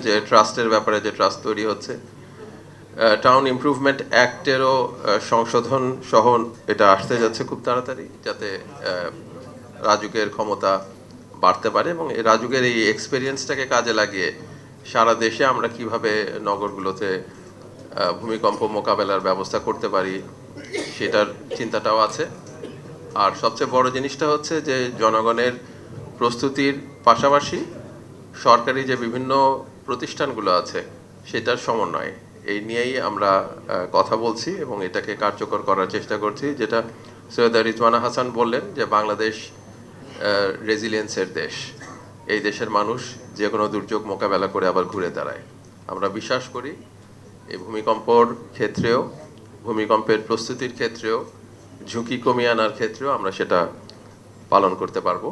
যে ট্রাস্টের ব্যাপারে যে ট্রাস্ট তৈরি হচ্ছে, টাউন ইমপ্রুভমেন্ট অ্যাক্টেরও সংশোধন সহ এটা আসতে যাচ্ছে খুব তাড়াতাড়ি, যাতে রাজুকের ক্ষমতা বাড়তে পারে এবং এই রাজুকের এই এক্সপেরিয়েন্সটাকে কাজে লাগিয়ে সারা দেশে আমরা কিভাবে নগরগুলোতে ভূমিকম্প মোকাবেলার ব্যবস্থা করতে পারি সেটার চিন্তাটাও আছে। আর সবচেয়ে বড় জিনিসটা হচ্ছে যে জনগণের প্রস্তুতির পাশাপাশি সরকারি যে বিভিন্ন প্রতিষ্ঠানগুলো আছে সেটার সমন্বয়, এই নিয়েই আমরা কথা বলছি এবং এটাকে কার্যকর করার চেষ্টা করছি। যেটা সৈয়দা রিজওয়ানা হাসান বললেন যে বাংলাদেশ রেজিলিয়েন্সের দেশ, এই দেশের মানুষ যে কোনো দুর্যোগ মোকাবেলা করে আবার ঘুরে দাঁড়ায়। আমরা বিশ্বাস করি এই ভূমিকম্পর ক্ষেত্রেও, ভূমিকম্পের প্রস্তুতির ক্ষেত্রেও, ঝুঁকি কমিয়ে আনার ক্ষেত্রেও আমরা সেটা পালন করতে পারবো।